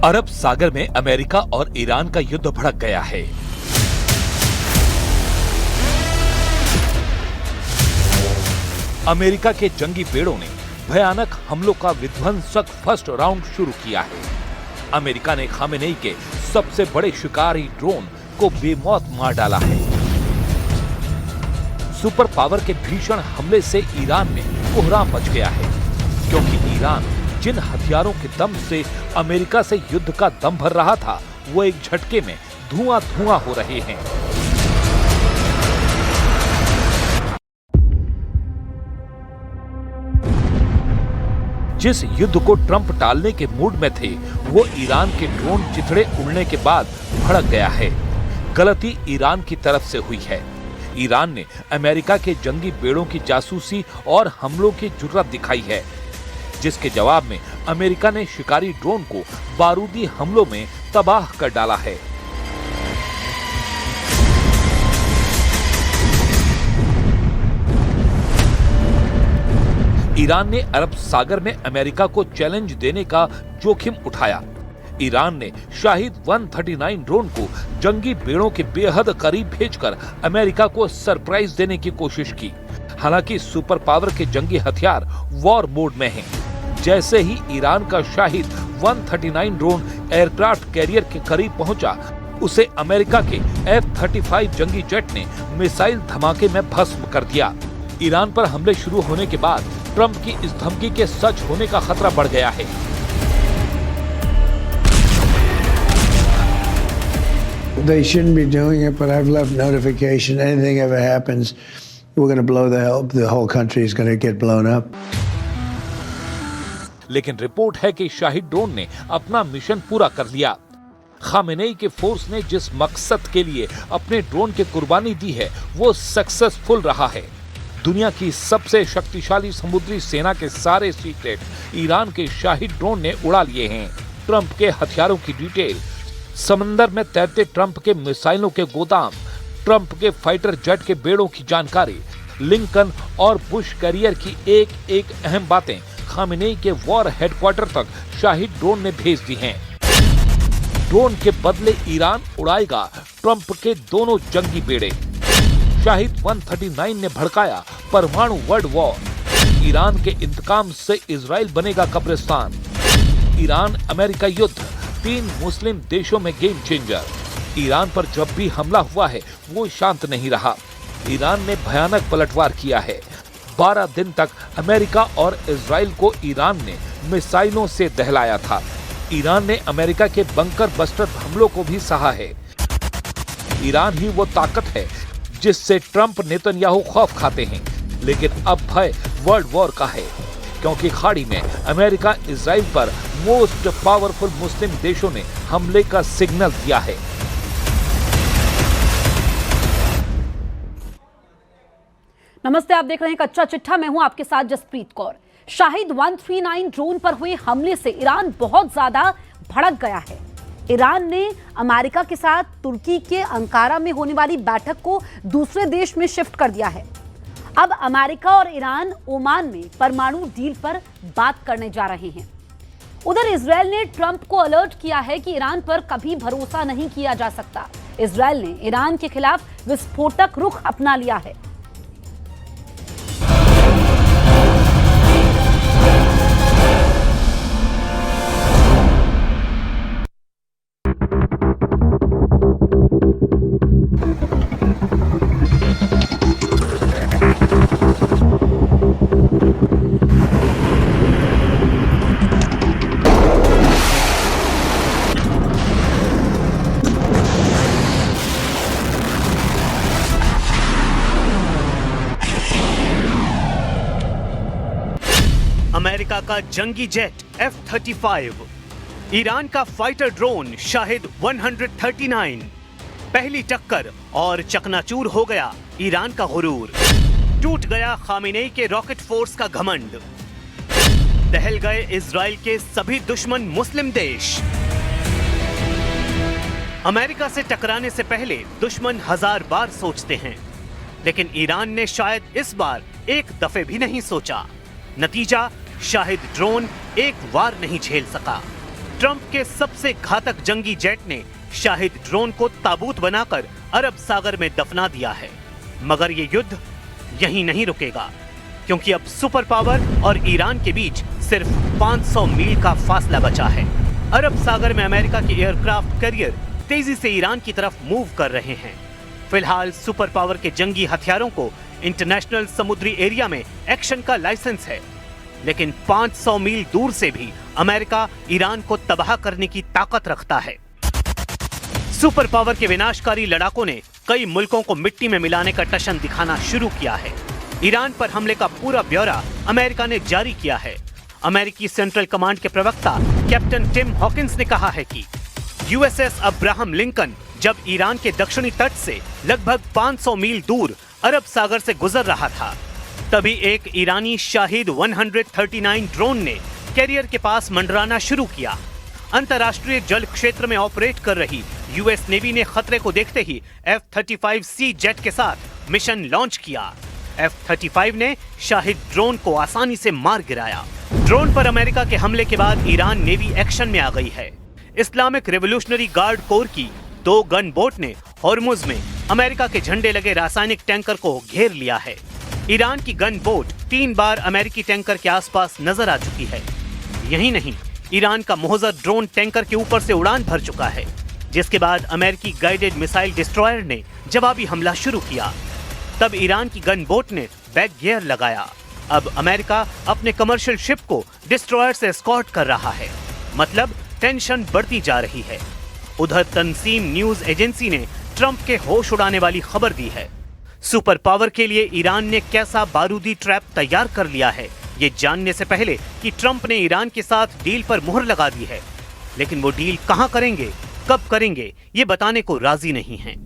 अरब सागर में अमेरिका और ईरान का युद्ध भड़क गया है। अमेरिका के जंगी बेड़ों ने भयानक हमलों का विध्वंसक फर्स्ट राउंड शुरू किया है। अमेरिका ने खामेनेई के सबसे बड़े शिकारी ड्रोन को बेमौत मार डाला है। सुपर पावर के भीषण हमले से ईरान में कोहराम मच गया है, क्योंकि ईरान जिन हथियारों के दम से अमेरिका से युद्ध का दम भर रहा था, वो एक झटके में धुआं धुआं हो रहे हैं। जिस युद्ध को ट्रंप टालने के मूड में थे, वो ईरान के ड्रोन चिथड़े उड़ने के बाद भड़क गया है। गलती ईरान की तरफ से हुई है। ईरान ने अमेरिका के जंगी बेड़ों की जासूसी और हमलों की जुर्रत दिखाई है, जिसके जवाब में अमेरिका ने शिकारी ड्रोन को बारूदी हमलों में तबाह कर डाला है। ईरान ने अरब सागर में अमेरिका को चैलेंज देने का जोखिम उठाया। ईरान ने शाहिद 139 ड्रोन को जंगी बेड़ों के बेहद करीब भेजकर अमेरिका को सरप्राइज देने की कोशिश की। हालांकि सुपर पावर के जंगी हथियार वॉर मोड में हैं। जैसे ही ईरान का शाहिद 139 ड्रोन एयरक्राफ्ट कैरियर के करीब पहुंचा, उसे अमेरिका के F-35 जंगी जेट ने मिसाइल धमाके में भस्म कर दिया। ईरान पर हमले शुरू होने के बाद ट्रंप की इस धमकी के सच होने का खतरा बढ़ गया है। They shouldn't be doing it, but I've left notification. Anything ever happens, we're going to blow the whole country is going to get blown up. लेकिन रिपोर्ट है कि शाहिद ड्रोन ने अपना मिशन पूरा कर लिया। खामेनेई के फोर्स ने जिस मकसद के लिए अपने ड्रोन की कुर्बानी दी है, वो सक्सेसफुल रहा है। दुनिया की सबसे शक्तिशाली समुद्री सेना के सारे सीक्रेट ईरान के शाहिद ड्रोन ने उड़ा लिए हैं। ट्रंप के हथियारों की डिटेल, समंदर में तैरते ट्रंप के मिसाइलों के गोदाम, ट्रंप के फाइटर जेट के बेड़ों की जानकारी, लिंकन और बुश कैरियर की एक एक अहम बातें खामेनेई के वॉर हेडक्वार्टर तक शाहिद ड्रोन ने भेज दी हैं। ड्रोन के बदले ईरान उड़ाएगा ट्रंप के दोनों जंगी बेड़े। शाहिद 139 ने भड़काया परमाणु वर्ल्ड वॉर। ईरान के इंतकाम से इजराइल बनेगा कब्रिस्तान। ईरान अमेरिका युद्ध 3 मुस्लिम देशों में गेम चेंजर। ईरान पर जब भी हमला हुआ है, वो शांत नहीं रहा। ईरान ने भयानक पलटवार किया है। 12 दिन तक अमेरिका और इजराइल को ईरान ने मिसाइलों से दहलाया था। ईरान ने अमेरिका के बंकर बस्टर हमलों को भी सहा है। ईरान ही वो ताकत है जिससे ट्रंप नेतन्याहू खौफ खाते हैं। लेकिन अब भय वर्ल्ड वॉर का है, क्योंकि खाड़ी में अमेरिका इजराइल पर मोस्ट पावरफुल मुस्लिम देशों ने हमले का सिग्नल दिया है। नमस्ते, आप देख रहे हैं कच्चा चिट्ठा। मैं हूं आपके साथ जसप्रीत कौर। शाहिद 139 ड्रोन पर हुए हमले से ईरान बहुत ज्यादा भड़क गया है। ईरान ने अमेरिका के साथ तुर्की के अंकारा में होने वाली बैठक को दूसरे देश में शिफ्ट कर दिया है। अब अमेरिका और ईरान ओमान में परमाणु डील पर बात करने जा रहे हैं। उधर इजराइल ने ट्रंप को अलर्ट किया है कि ईरान पर कभी भरोसा नहीं किया जा सकता। इजराइल ने ईरान के खिलाफ विस्फोटक रुख अपना लिया है। अमेरिका का जंगी जेट F-35, ईरान का फाइटर ड्रोन शाहिद 139, पहली टक्कर और चकनाचूर हो गया ईरान का गुरूर। टूट गया खामेनेई के रॉकेट फोर्स का घमंड। दहल गए इजराइल के सभी दुश्मन मुस्लिम देश। अमेरिका से टकराने से पहले दुश्मन 1000 बार सोचते हैं, लेकिन ईरान ने शायद इस बार एक दफे भी नहीं सोचा। नतीजा, शाहिद ड्रोन एक वार नहीं झेल सका। ट्रंप के सबसे घातक जंगी जेट ने शाहिद ड्रोन को ताबूत बनाकर अरब सागर में दफना दिया है। मगर ये युद्ध यहीं नहीं रुकेगा, क्योंकि अब सुपर पावर और ईरान के बीच सिर्फ 500 मील का फासला बचा है। अरब सागर में अमेरिका के एयरक्राफ्ट कैरियर तेजी से ईरान की तरफ मूव कर रहे हैं। फिलहाल सुपर पावर के जंगी हथियारों को इंटरनेशनल समुद्री एरिया में एक्शन का लाइसेंस है, लेकिन 500 मील दूर से भी अमेरिका ईरान को तबाह करने की ताकत रखता है। सुपर पावर के विनाशकारी लड़ाकों ने कई मुल्कों को मिट्टी में मिलाने का टशन दिखाना शुरू किया है। ईरान पर हमले का पूरा ब्यौरा अमेरिका ने जारी किया है। अमेरिकी सेंट्रल कमांड के प्रवक्ता कैप्टन टिम हॉकिंस ने कहा है कि यूएसएस अब्राहम लिंकन जब ईरान के दक्षिणी तट से लगभग 500 मील दूर अरब सागर से गुजर रहा था, तभी एक ईरानी शाहिद 139 ड्रोन ने कैरियर के पास मंडराना शुरू किया। अंतर्राष्ट्रीय जल क्षेत्र में ऑपरेट कर रही यूएस नेवी ने खतरे को देखते ही F-35C जेट के साथ मिशन लॉन्च किया। F-35 ने शाहिद ड्रोन को आसानी से मार गिराया। ड्रोन पर अमेरिका के हमले के बाद ईरान नेवी एक्शन में आ गई है। इस्लामिक रेवोल्यूशनरी गार्ड कोर की 2 गन बोट ने हॉर्मुज में अमेरिका के झंडे लगे रासायनिक टैंकर को घेर लिया है। ईरान की गन बोट 3 बार अमेरिकी टैंकर के आसपास नजर आ चुकी है। यही नहीं, ईरान का मोहज़र ड्रोन टैंकर के ऊपर से उड़ान भर चुका है, जिसके बाद अमेरिकी गाइडेड मिसाइल डिस्ट्रॉयर ने जवाबी हमला शुरू किया। तब ईरान की गन बोट ने बैक गियर लगाया। अब अमेरिका अपने कमर्शियल शिप को डिस्ट्रॉयर से एस्कॉर्ट कर रहा है। मतलब टेंशन बढ़ती जा रही है। उधर तंसीम न्यूज एजेंसी ने ट्रंप के होश उड़ाने वाली खबर दी है। सुपर पावर के लिए ईरान ने कैसा बारूदी ट्रैप तैयार कर लिया है, ये जानने से पहले कि ट्रंप ने ईरान के साथ डील पर मुहर लगा दी है, लेकिन वो डील कहां करेंगे, कब करेंगे, ये बताने को राजी नहीं हैं।